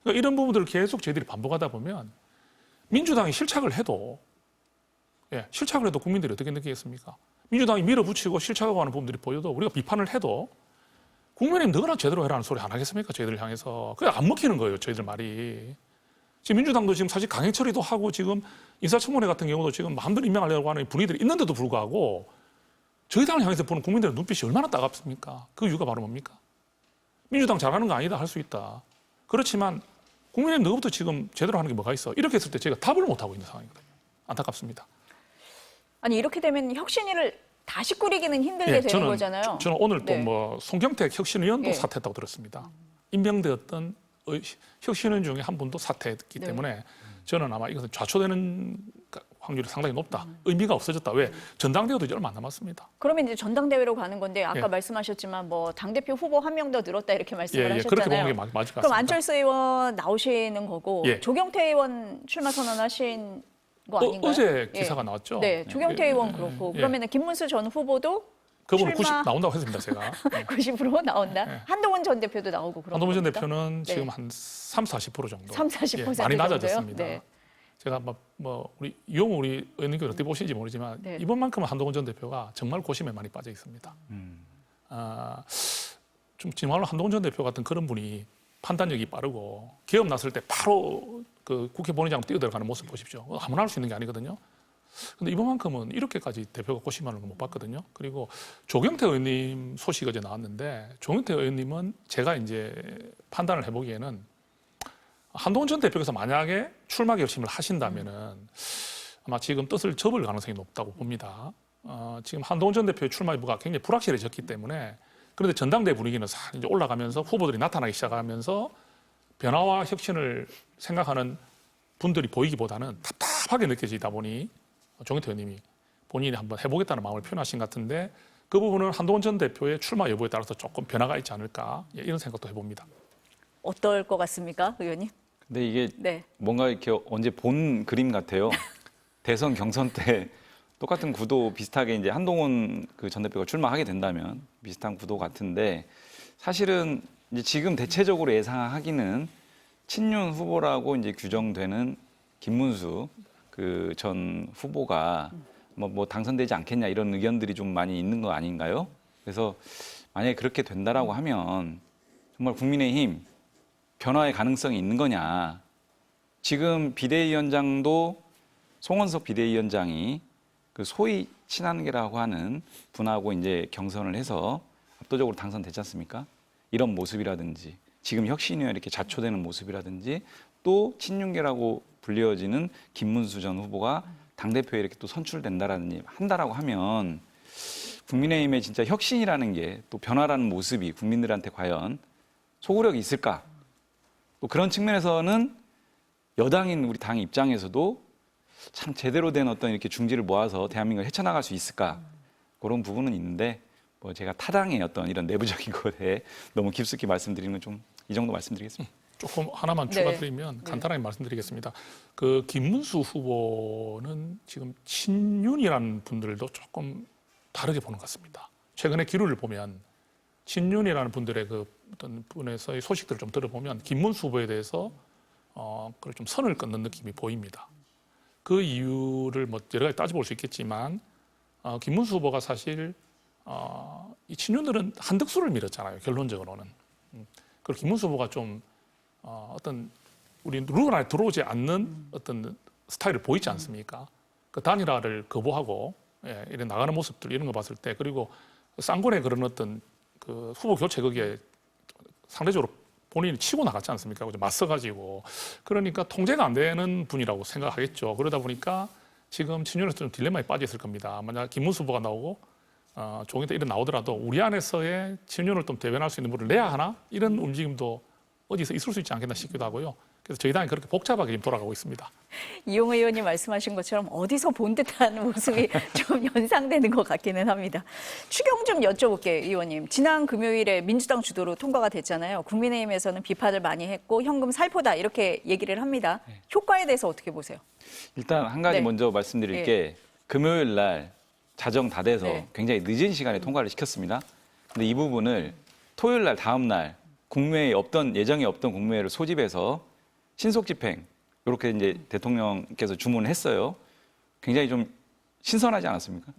그러니까 이런 부분들을 계속 저희들이 반복하다 보면 민주당이 실착을 해도 국민들이 어떻게 느끼겠습니까? 민주당이 밀어붙이고 실착하고 하는 부분들이 보여도 우리가 비판을 해도 국민의힘 너나 제대로 해라는 소리 안 하겠습니까? 저희들 향해서. 그게 안 먹히는 거예요, 저희들 말이. 지금 민주당도 지금 사실 강행 처리도 하고 지금 인사청문회 같은 경우도 지금 마음대로 임명하려고 하는 분위기들이 있는데도 불구하고 저희 당을 향해서 보는 국민들의 눈빛이 얼마나 따갑습니까? 그 이유가 바로 뭡니까? 민주당 잘하는 거 아니다 할 수 있다. 그렇지만 국민의힘 너부터 지금 제대로 하는 게 뭐가 있어? 이렇게 했을 때 저희가 답을 못하고 있는 상황이거든요. 안타깝습니다. 아니 이렇게 되면 혁신위를 다시 꾸리기는 힘들게 되는 거잖아요. 저는 오늘 또 뭐 송경택 혁신위원도 예. 사퇴했다고 들었습니다. 임명되었던 혁신위원 중에 한 분도 사퇴했기 때문에 저는 아마 이것은 좌초되는 확률이 상당히 높다. 의미가 없어졌다. 왜? 전당대회도 이제 얼마 안 남았습니다. 그러면 이제 전당대회로 가는 건데 아까 예. 말씀하셨지만 뭐 당대표 후보 한 명 더 늘었다 이렇게 말씀을 그렇게 하셨잖아요. 보는 게 맞을 것 같습니다. 그럼 안철수 의원 나오시는 거고 예. 조경태 의원 출마 선언하신 거 아닌가요? 어제 기사가 나왔죠. 네, 조경태 예. 의원 그렇고 그러면은 김문수 전 후보도 그분은 출마 90 나온다고 했습니다, 제가. 90% 나온다. 네. 한동훈 전 대표도 나오고 그런 한동훈 전 겁니까? 대표는 네. 지금 한 30-40% 정도. 30-40% 많이 정도요? 낮아졌습니다. 네. 제가 뭐 우리 이용우 우리 의원님께서 어떻게 보시는지 모르지만 네. 이번만큼은 한동훈 전 대표가 정말 고심에 많이 빠져 있습니다. 좀 정말로 한동훈 전 대표 같은 그런 분이 판단력이 빠르고 기업 났을 때 바로 그 국회 본회의장 뛰어들어가는 모습 보십시오. 아무나 할 수 있는 게 아니거든요. 근데 이번만큼은 이렇게까지 대표가 고심하는 걸 못 봤거든요. 그리고 조경태 의원님 소식이 어제 나왔는데 조경태 의원님은 제가 이제 판단을 해보기에는 한동훈 전 대표께서 만약에 출마 결심을 하신다면은 아마 지금 뜻을 접을 가능성이 높다고 봅니다. 지금 한동훈 전 대표의 출마 여부가 굉장히 불확실해졌기 때문에 그런데 전당대 분위기는 싹 이제 올라가면서 후보들이 나타나기 시작하면서 변화와 혁신을 생각하는 분들이 보이기보다는 답답하게 느껴지다 보니 조경태 의원님이 본인이 한번 해보겠다는 마음을 표현하신 것 같은데 그 부분은 한동훈 전 대표의 출마 여부에 따라서 조금 변화가 있지 않을까 이런 생각도 해봅니다. 어떨 것 같습니까, 의원님? 근데 이게 네. 뭔가 이렇게 언제 본 그림 같아요. 대선 경선 때 똑같은 구도 비슷하게 이제 한동훈 그 전 대표가 출마하게 된다면 비슷한 구도 같은데 사실은 이제 지금 대체적으로 예상하기는 친윤 후보라고 이제 규정되는 김문수 그 전 후보가 뭐 당선되지 않겠냐 이런 의견들이 좀 많이 있는 거 아닌가요? 그래서 만약에 그렇게 된다라고 하면 정말 국민의힘 변화의 가능성이 있는 거냐? 지금 비대위원장도 송원석 비대위원장이 그 소위 친한계라고 하는 분하고 이제 경선을 해서 압도적으로 당선됐지 않습니까? 이런 모습이라든지 지금 혁신위에 이렇게 자초되는 모습이라든지 또 친윤계라고 불리워지는 김문수 전 후보가 당대표에 이렇게 또 선출된다라는 한다라고 하면 국민의힘의 진짜 혁신이라는 게 또 변화라는 모습이 국민들한테 과연 소구력이 있을까? 또 그런 측면에서는 여당인 우리 당 입장에서도 참 제대로 된 어떤 이렇게 중지를 모아서 대한민국을 헤쳐나갈 수 있을까? 그런 부분은 있는데 뭐 제가 타당의 어떤 이런 내부적인 것에 너무 깊숙이 말씀드리는 건 좀 이 정도 말씀드리겠습니다. 조금 하나만 네. 추가드리면 간단하게 말씀드리겠습니다. 그 김문수 후보는 지금 친윤이라는 분들도 조금 다르게 보는 것 같습니다. 최근에 기류를 보면 친윤이라는 분들의 그 어떤 분에서의 소식들을 좀 들어보면 김문수 후보에 대해서 그걸 좀 선을 끊는 느낌이 보입니다. 그 이유를 뭐 여러 가지 따져볼 수 있겠지만 김문수 후보가 사실 이 친윤들은 한덕수를 밀었잖아요. 결론적으로는. 그리고 김문수 후보가 좀 어떤 우리 룰 안에 들어오지 않는 어떤 스타일을 보이지 않습니까? 그 단일화를 거부하고 이런 나가는 모습들 이런 거 봤을 때 그리고 쌍권의 그런 어떤 그 후보 교체 거기에 상대적으로 본인이 치고 나갔지 않습니까? 맞서가지고 그러니까 통제가 안 되는 분이라고 생각하겠죠. 그러다 보니까 지금 친윤에서 좀 딜레마에 빠져 있을 겁니다. 만약 김문수 후보가 나오고 종이 이런 나오더라도 우리 안에서의 친윤을 좀 대변할 수 있는 분을 내야 하나 이런 움직임도 어디서 있을 수 있지 않겠나 싶기도 하고요. 그래서 저희 당이 그렇게 복잡하게 지금 돌아가고 있습니다. 이용 의원님 말씀하신 것처럼 어디서 본 듯한 모습이 좀 연상되는 것 같기는 합니다. 추경 좀 여쭤볼게요, 의원님. 지난 금요일에 민주당 주도로 통과가 됐잖아요. 국민의힘에서는 비판을 많이 했고 현금 살포다 이렇게 얘기를 합니다. 효과에 대해서 어떻게 보세요? 일단 한 가지 네. 먼저 말씀드릴 게 금요일 날 자정 다 돼서 네. 굉장히 늦은 시간에 통과를 시켰습니다. 근데 이 부분을 토요일 날 다음 날 국무회의 예정에 없던 국무회의를 소집해서 신속 집행 이렇게 이제 대통령께서 주문을 했어요. 굉장히 좀 신선하지 않았습니까?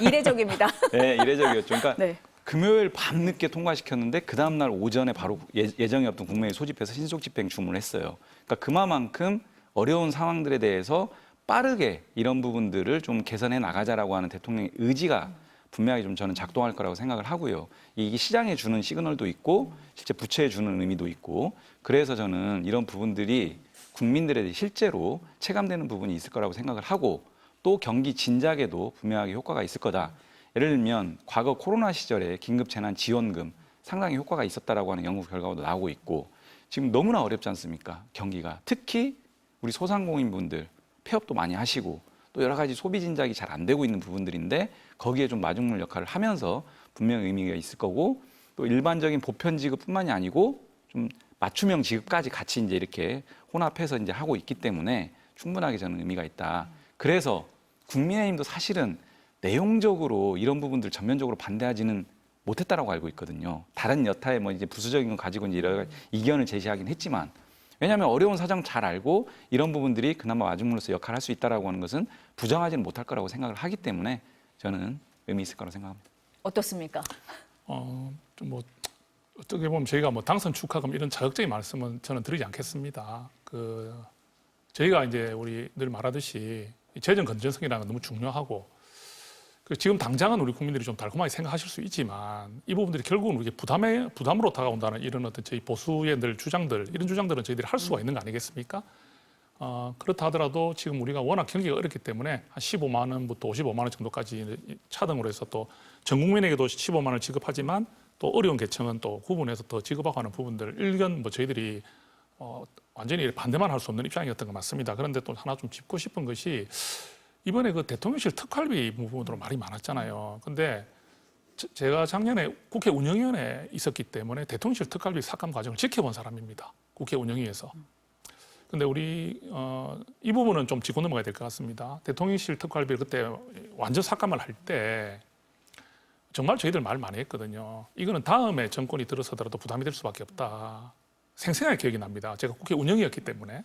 이례적입니다. 네, 이례적이었죠. 그러니까 네. 금요일 밤늦게 통과시켰는데 그 다음 날 오전에 바로 예정에 없던 국무회의 소집해서 신속 집행 주문을 했어요. 그러니까 그만큼 어려운 상황들에 대해서 빠르게 이런 부분들을 좀 개선해 나가자라고 하는 대통령의 의지가 분명히 좀 저는 작동할 거라고 생각을 하고요. 이게 시장에 주는 시그널도 있고 실제 부채에 주는 의미도 있고 그래서 저는 이런 부분들이 국민들에 실제로 체감되는 부분이 있을 거라고 생각을 하고 또 경기 진작에도 분명하게 효과가 있을 거다. 예를 들면 과거 코로나 시절에 긴급재난지원금 상당히 효과가 있었다라고 하는 연구 결과도 나오고 있고 지금 너무나 어렵지 않습니까? 경기가. 특히 우리 소상공인분들 폐업도 많이 하시고 또 여러 가지 소비 진작이 잘 안 되고 있는 부분들인데 거기에 좀 마중물 역할을 하면서 분명히 의미가 있을 거고 또 일반적인 보편 지급뿐만이 아니고 좀 맞춤형 지급까지 같이 이제 이렇게 혼합해서 이제 하고 있기 때문에 충분하게 저는 의미가 있다. 그래서 국민의힘도 사실은 내용적으로 이런 부분들 전면적으로 반대하지는 못했다라고 알고 있거든요. 다른 여타의 뭐 이제 부수적인 거 가지고 이제 여러 가지 이견을 제시하긴 했지만 왜냐하면 어려운 사정 잘 알고 이런 부분들이 그나마 마중물로서 역할을 할 수 있다라고 하는 것은 부정하지는 못할 거라고 생각을 하기 때문에 저는 의미 있을 거라고 생각합니다. 어떻습니까? 좀 뭐 어떻게 보면 저희가 뭐 당선 축하금 이런 자극적인 말씀은 저는 드리지 않겠습니다. 저희가 이제 우리 늘 말하듯이 재정 건전성이라는 건 너무 중요하고 지금 당장은 우리 국민들이 좀 달콤하게 생각하실 수 있지만 이 부분들이 결국은 우리 부담으로 다가온다는 이런 어떤 저희 보수의 늘 주장들 이런 주장들은 저희들이 할 수가 있는 거 아니겠습니까? 그렇다 하더라도 지금 우리가 워낙 경기가 어렵기 때문에 한 15만 원부터 55만 원 정도까지 차등으로 해서 또 전 국민에게도 15만 원을 지급하지만 또 어려운 계층은 또 구분해서 더 지급하고 하는 부분들 일견 뭐 저희들이 완전히 반대만 할 수 없는 입장이었던 거 맞습니다. 그런데 또 하나 좀 짚고 싶은 것이 이번에 그 대통령실 특활비 부분으로 말이 많았잖아요. 근데 제가 작년에 국회 운영위원회에 있었기 때문에 대통령실 특활비 삭감 과정을 지켜본 사람입니다. 국회 운영위에서. 근데 우리 이 부분은 좀 짚고 넘어가야 될 것 같습니다. 대통령실 특활비를 그때 완전 삭감을 할 때 정말 저희들 말 많이 했거든요. 이거는 다음에 정권이 들어서더라도 부담이 될 수밖에 없다. 생생하게 기억이 납니다. 제가 국회 운영위였기 때문에.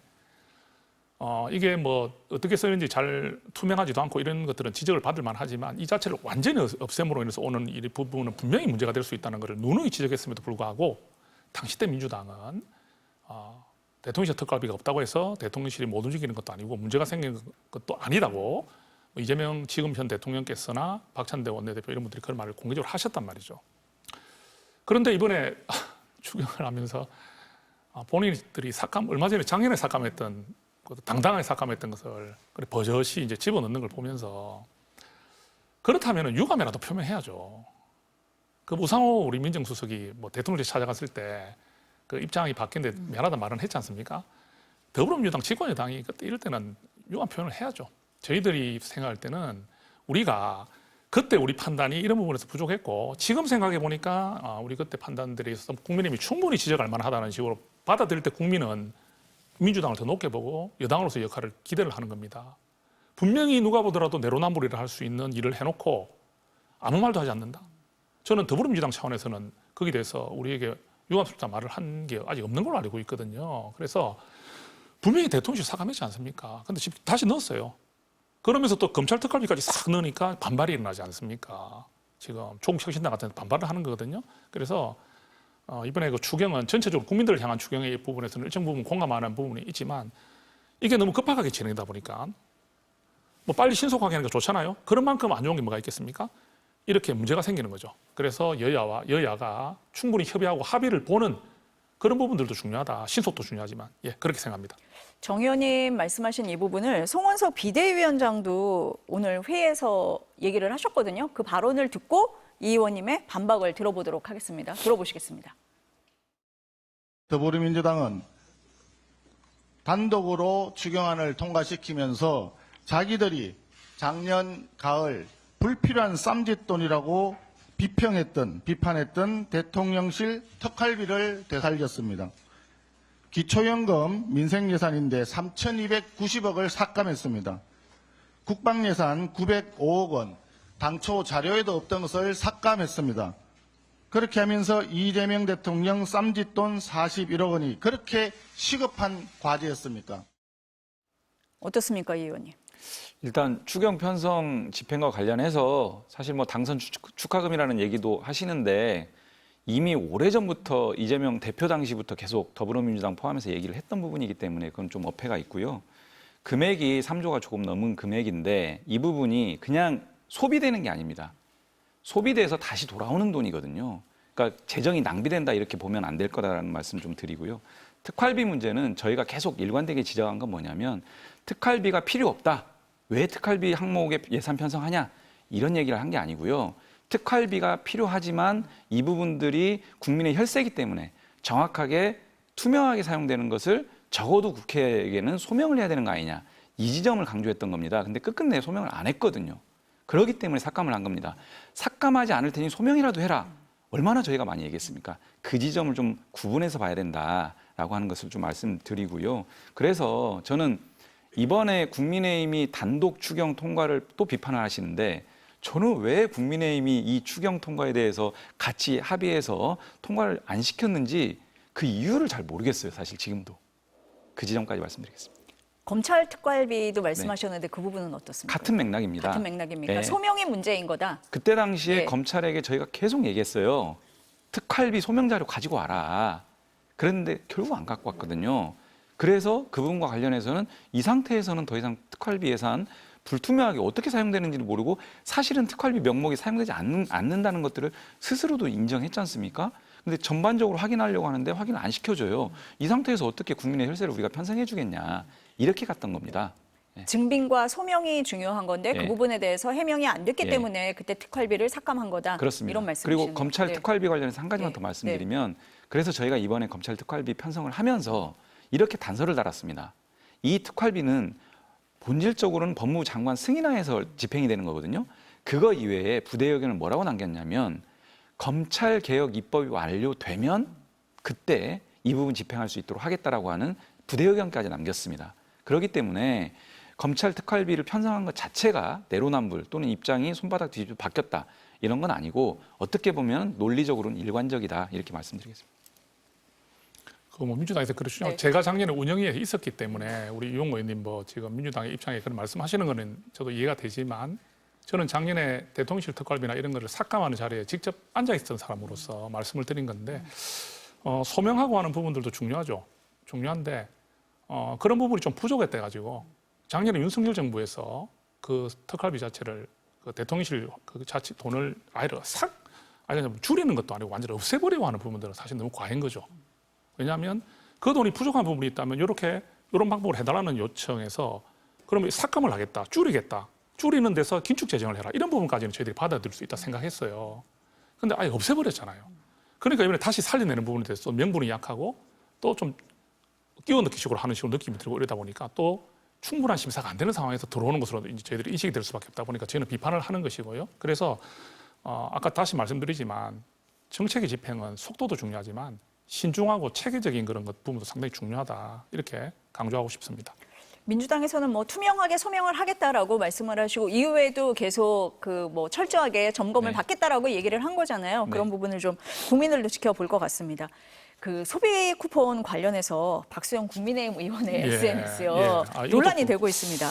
이게 뭐 어떻게 쓰는지 잘 투명하지도 않고 이런 것들은 지적을 받을 만하지만 이 자체를 완전히 없앰으로 인해서 오는 이 부분은 분명히 문제가 될 수 있다는 것을 누누이 지적했음에도 불구하고 당시 때 민주당은 대통령실 특활비가 없다고 해서 대통령실이 못 움직이는 것도 아니고 문제가 생기는 것도 아니다고 이재명 지금 현 대통령께서나 박찬대 원내대표 이런 분들이 그런 말을 공개적으로 하셨단 말이죠. 그런데 이번에 추경을 하면서 본인들이 얼마 전에 작년에 삭감했던 당당하게 삭감했던 것을 그래 버젓이 이제 집어넣는 걸 보면서 그렇다면 유감이라도 표명해야죠. 그 우상호 우리 민정수석이 뭐 대통령실 찾아갔을 때 그 입장이 바뀌는데 미안하다 말은 했지 않습니까? 더불어민주당 집권여당이 그때 이럴 때는 유감 표현을 해야죠. 저희들이 생각할 때는 우리가 그때 우리 판단이 이런 부분에서 부족했고 지금 생각해 보니까 우리 그때 판단들이 있어서 국민의힘이 충분히 지적할 만하다는 식으로 받아들일 때 국민은 민주당을 더 높게 보고 여당으로서 역할을 기대를 하는 겁니다. 분명히 누가 보더라도 내로남불이를 할 수 있는 일을 해놓고 아무 말도 하지 않는다. 저는 더불어민주당 차원에서는 거기에 대해서 우리에게 유감스럽다 말을 한 게 아직 없는 걸로 알고 있거든요. 그래서 분명히 대통령실 삭감했지 않습니까? 근데 지금 다시 넣었어요. 그러면서 또 검찰 특활비까지 싹 넣으니까 반발이 일어나지 않습니까? 지금 조국혁신당 같은 데 반발을 하는 거거든요. 그래서 이번에 그 추경은 전체적으로 국민들을 향한 추경의 부분에서는 일정 부분 공감하는 부분이 있지만 이게 너무 급하게 진행되다 보니까 뭐 빨리 신속하게 하는 게 좋잖아요. 그런 만큼 안 좋은 게 뭐가 있겠습니까? 이렇게 문제가 생기는 거죠. 그래서 여야가 충분히 협의하고 합의를 보는 그런 부분들도 중요하다. 신속도 중요하지만 그렇게 생각합니다. 정 의원님 말씀하신 이 부분을 송원석 비대위원장도 오늘 회의에서 얘기를 하셨거든요. 그 발언을 듣고 이 의원님의 반박을 들어보도록 하겠습니다. 들어보시겠습니다. 더불어민주당은 단독으로 추경안을 통과시키면서 자기들이 작년 가을 불필요한 쌈짓돈이라고 비판했던 대통령실 특활비를 되살렸습니다. 기초연금 민생예산인데 3,290억을 삭감했습니다. 국방예산 905억 원, 당초 자료에도 없던 것을 삭감했습니다. 그렇게 하면서 이재명 대통령 쌈짓돈 41억 원이 그렇게 시급한 과제였습니까? 어떻습니까, 이 의원님? 일단 추경 편성 집행과 관련해서 사실 뭐 당선 축하금이라는 얘기도 하시는데 이미 오래전부터 이재명 대표 당시부터 계속 더불어민주당 포함해서 얘기를 했던 부분이기 때문에 그건 좀 어폐가 있고요. 금액이 3조가 조금 넘은 금액인데 이 부분이 그냥 소비되는 게 아닙니다. 소비돼서 다시 돌아오는 돈이거든요. 그러니까 재정이 낭비된다 이렇게 보면 안 될 거다라는 말씀 좀 드리고요. 특활비 문제는 저희가 계속 일관되게 지적한 건 뭐냐면 특활비가 필요 없다. 왜 특활비 항목에 예산 편성하냐? 이런 얘기를 한 게 아니고요. 특활비가 필요하지만 이 부분들이 국민의 혈세이기 때문에 정확하게 투명하게 사용되는 것을 적어도 국회에게는 소명을 해야 되는 거 아니냐. 이 지점을 강조했던 겁니다. 근데 끝끝내 소명을 안 했거든요. 그렇기 때문에 삭감을 한 겁니다. 삭감하지 않을 테니 소명이라도 해라. 얼마나 저희가 많이 얘기했습니까? 그 지점을 좀 구분해서 봐야 된다라고 하는 것을 좀 말씀드리고요. 그래서 저는 이번에 국민의힘이 단독 추경 통과를 또 비판을 하시는데 저는 왜 국민의힘이 이 추경 통과에 대해서 같이 합의해서 통과를 안 시켰는지 그 이유를 잘 모르겠어요. 사실 지금도. 그 지점까지 말씀드리겠습니다. 검찰 특활비도 말씀하셨는데 그 부분은 어떻습니까? 같은 맥락입니다. 같은 맥락입니까? 네. 소명이 문제인 거다. 그때 당시에 네. 검찰에게 저희가 계속 얘기했어요. 특활비 소명 자료 가지고 와라. 그랬는데 결국 안 갖고 왔거든요. 그래서 그 부분과 관련해서는 이 상태에서는 더 이상 특활비 예산 불투명하게 어떻게 사용되는지를 모르고 사실은 특활비 명목이 사용되지 않는다는 것들을 스스로도 인정했지 않습니까? 근데 전반적으로 확인하려고 하는데 확인을 안 시켜줘요. 이 상태에서 어떻게 국민의 혈세를 우리가 편성해 주겠냐. 이렇게 갔던 겁니다. 증빙과 소명이 중요한 건데 그 부분에 대해서 해명이 안 됐기 때문에 그때 특활비를 삭감한 거다. 그렇습니다. 이런 말씀이시네요. 그리고 검찰 특활비 관련해서 한 가지만 네. 더 말씀드리면 그래서 저희가 이번에 검찰 특활비 편성을 하면서 이렇게 단서를 달았습니다. 이 특활비는 본질적으로는 법무부 장관 승인하에서 집행이 되는 거거든요. 그거 이외에 부대 의견을 뭐라고 남겼냐면 검찰 개혁 입법이 완료되면 그때 이 부분 집행할 수 있도록 하겠다라고 하는 부대 의견까지 남겼습니다. 그렇기 때문에 검찰 특활비를 편성한 것 자체가 내로남불 또는 입장이 손바닥 뒤집어 바뀌었다 이런 건 아니고 어떻게 보면 논리적으로는 일관적이다 이렇게 말씀드리겠습니다. 그 뭐 민주당에서 그렇죠. 네. 제가 작년에 운영위에 있었기 때문에 우리 유용호 의원님 뭐 지금 민주당의 입장에 그런 말씀하시는 거는 저도 이해가 되지만 저는 작년에 대통령실 특활비나 이런 거를 삭감하는 자리에 직접 앉아 있던 사람으로서 말씀을 드린 건데 소명하고 하는 부분들도 중요하죠. 중요한데 그런 부분이 좀 부족했다 가지고 작년에 윤석열 정부에서 그 특활비 자체를 그 대통령실 그 자체 돈을 아예 싹 아니 줄이는 것도 아니고 완전히 없애버리고 하는 부분들은 사실 너무 과한 거죠. 왜냐하면 그 돈이 부족한 부분이 있다면 이런 방법을 해달라는 요청에서 그러면 삭감을 하겠다, 줄이겠다, 줄이는 데서 긴축 재정을 해라 이런 부분까지는 저희들이 받아들일 수 있다 생각했어요. 근데 아예 없애버렸잖아요. 그러니까 이번에 다시 살려내는 부분에 대해서 명분이 약하고 또 좀 끼워 넣기 식으로 하는 식으로 느낌이 들고 이러다 보니까 또 충분한 심사가 안 되는 상황에서 들어오는 것으로 이제 저희들이 인식이 될 수밖에 없다 보니까 저희는 비판을 하는 것이고요. 그래서 아까 다시 말씀드리지만 정책의 집행은 속도도 중요하지만 신중하고 체계적인 그런 것 부분도 상당히 중요하다 이렇게 강조하고 싶습니다. 민주당에서는 뭐 투명하게 소명을 하겠다라고 말씀을 하시고 이후에도 계속 그 뭐 철저하게 점검을 네. 받겠다라고 얘기를 한 거잖아요. 네. 그런 부분을 좀 국민들도 지켜볼 것 같습니다. 그 소비 쿠폰 관련해서 박수영 국민의힘 의원의 예, SNS요 예. 이것도 논란이 되고 있습니다.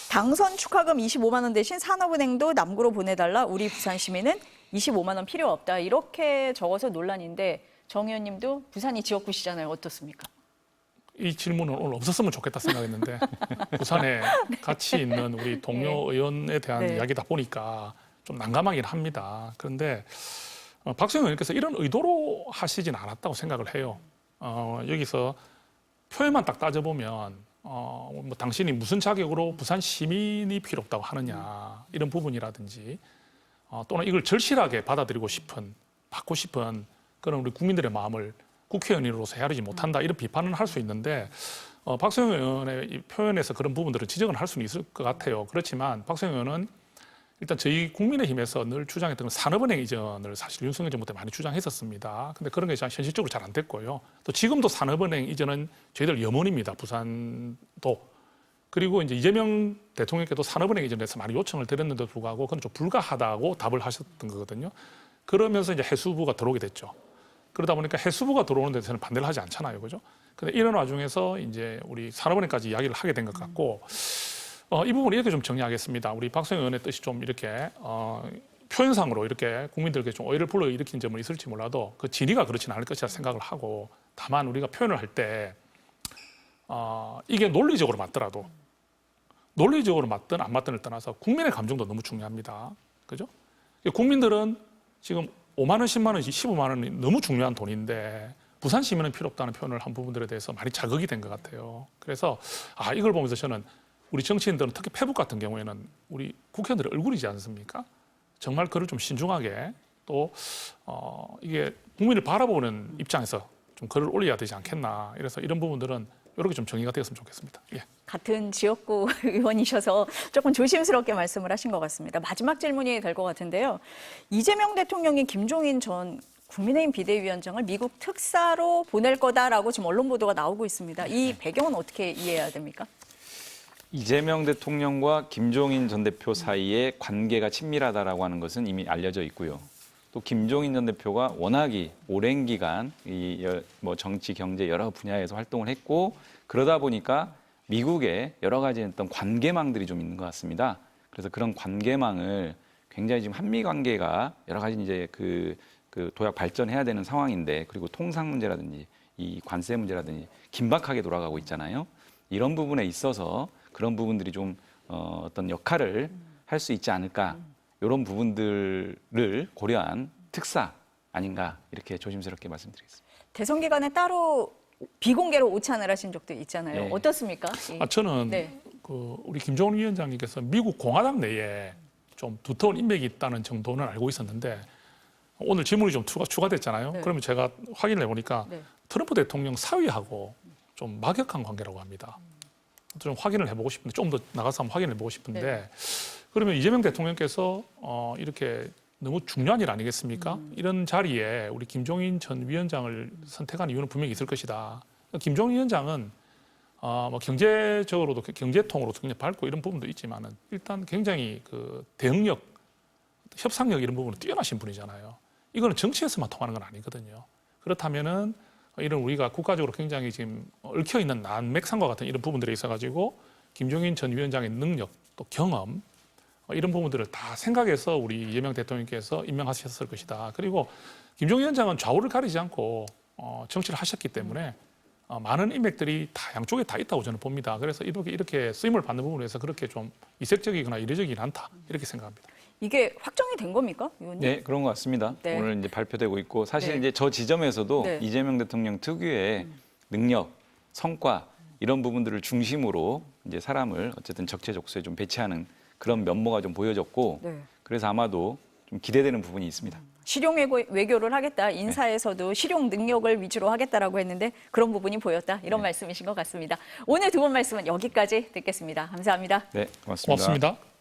당선 축하금 25만 원 대신 산업은행도 남구로 보내달라. 우리 부산 시민은 25만 원 필요 없다. 이렇게 적어서 논란인데 정 의원님도 부산이 지역구시잖아요. 어떻습니까? 이 질문은 오늘 없었으면 좋겠다 생각했는데 부산에 같이 있는 우리 동료 의원에 대한 네. 이야기다 보니까 좀 난감하긴 합니다. 그런데 박수영 의원께서 이런 의도로 하시진 않았다고 생각을 해요. 여기서 표현만 딱 따져보면 뭐 당신이 무슨 자격으로 부산 시민이 필요 없다고 하느냐 이런 부분이라든지 또는 이걸 절실하게 받아들이고 싶은 받고 싶은 그런 우리 국민들의 마음을 국회의원으로서 헤아리지 못한다 이런 비판은 할 수 있는데 박수영 의원의 이 표현에서 그런 부분들은 지적은 할 수는 있을 것 같아요. 그렇지만 박수영 의원은 일단 저희 국민의힘에서 늘 주장했던 산업은행 이전을 사실 윤석열 정부 때 많이 주장했었습니다. 근데 그런 게 현실적으로 잘 안 됐고요. 또 지금도 산업은행 이전은 저희들 염원입니다. 부산도. 그리고 이제 이재명 대통령께도 산업은행 이전에 대해서 많이 요청을 드렸는데도 불구하고 그건 좀 불가하다고 답을 하셨던 거거든요. 그러면서 이제 해수부가 들어오게 됐죠. 그러다 보니까 해수부가 들어오는 데 대해서는 반대를 하지 않잖아요. 그죠? 근데 이런 와중에서 이제 우리 산업은행까지 이야기를 하게 된 것 같고, 이 부분을 이렇게 좀 정리하겠습니다. 우리 박수영 의원의 뜻이 좀 이렇게, 표현상으로 이렇게 국민들에게 좀 오해를 불러일으킨 점은 있을지 몰라도 그 진위가 그렇지는 않을 것이라 생각을 하고, 다만 우리가 표현을 할 때, 이게 논리적으로 맞더라도, 논리적으로 맞든 안 맞든을 떠나서 국민의 감정도 너무 중요합니다. 그죠? 국민들은 지금 5만 원, 10만 원, 15만 원이 너무 중요한 돈인데 부산 시민은 필요 없다는 표현을 한 부분들에 대해서 많이 자극이 된 것 같아요. 그래서 이걸 보면서 저는 우리 정치인들은 특히 페북 같은 경우에는 우리 국회의원들의 얼굴이지 않습니까? 정말 그를 좀 신중하게 또 이게 국민을 바라보는 입장에서 좀 글을 올려야 되지 않겠나. 이래서 이런 부분들은 이렇게 좀 정리가 되었으면 좋겠습니다. 예. 같은 지역구 의원이셔서 조금 조심스럽게 말씀을 하신 것 같습니다. 마지막 질문이 될 것 같은데요. 이재명 대통령이 김종인 전 국민의힘 비대위원장을 미국 특사로 보낼 거다라고 지금 언론 보도가 나오고 있습니다. 이 배경은 어떻게 이해해야 됩니까? 이재명 대통령과 김종인 전 대표 사이에 관계가 친밀하다라고 하는 것은 이미 알려져 있고요. 또 김종인 전 대표가 워낙이 오랜 기간 뭐 정치, 경제 여러 분야에서 활동을 했고 그러다 보니까 미국에 여러 가지 어떤 관계망들이 좀 있는 것 같습니다. 그래서 그런 관계망을 굉장히 지금 한미 관계가 여러 가지 이제 그 도약 발전해야 되는 상황인데 그리고 통상 문제라든지 이 관세 문제라든지 긴박하게 돌아가고 있잖아요. 이런 부분에 있어서 그런 부분들이 좀 어떤 역할을 할 수 있지 않을까. 이런 부분들을 고려한 특사 아닌가 이렇게 조심스럽게 말씀드리겠습니다. 대선 기간에 따로 비공개로 오찬을 하신 적도 있잖아요. 네. 어떻습니까? 저는 네. 우리 김종인 위원장님께서 미국 공화당 내에 좀 두터운 인맥이 있다는 정도는 알고 있었는데 오늘 질문이 좀 추가됐잖아요. 네. 그러면 제가 확인을 해보니까 네. 트럼프 대통령 사위하고 좀 막역한 관계라고 합니다. 좀 확인을 해보고 싶은데 좀 더 나가서 한번 확인을 해보고 싶은데 네. 그러면 이재명 대통령께서 이렇게 너무 중요한 일 아니겠습니까? 이런 자리에 우리 김종인 전 위원장을 선택한 이유는 분명히 있을 것이다. 김종인 위원장은 뭐 경제적으로도 경제통으로도 굉장히 밝고 이런 부분도 있지만은 일단 굉장히 그 대응력, 협상력 이런 부분은 뛰어나신 분이잖아요. 이거는 정치에서만 통하는 건 아니거든요. 그렇다면은 이런 우리가 국가적으로 굉장히 지금 얽혀 있는 난맥상과 같은 이런 부분들에 있어가지고 김종인 전 위원장의 능력 또 경험 이런 부분들을 다 생각해서 우리 이재명 대통령께서 임명하셨을 것이다. 그리고 김종인 위원장은 좌우를 가리지 않고 정치를 하셨기 때문에 많은 인맥들이 다 양쪽에 다 있다고 저는 봅니다. 그래서 이렇게 쓰임을 받는 부분에서 그렇게 좀 이색적이거나 이례적이긴 않다 이렇게 생각합니다. 이게 확정이 된 겁니까, 의원님? 네, 그런 것 같습니다. 네. 오늘 이제 발표되고 있고 사실 네. 이제 저 지점에서도 네. 이재명 대통령 특유의 능력, 성과 이런 부분들을 중심으로 이제 사람을 어쨌든 적재적소에 좀 배치하는 그런 면모가 좀 보여졌고 네. 그래서 아마도 좀 기대되는 부분이 있습니다. 실용 외교를 하겠다. 인사에서도 실용 능력을 위주로 하겠다라고 했는데 그런 부분이 보였다. 이런 말씀이신 것 같습니다. 오늘 두 분 말씀은 여기까지 듣겠습니다. 감사합니다. 네, 고맙습니다. 고맙습니다.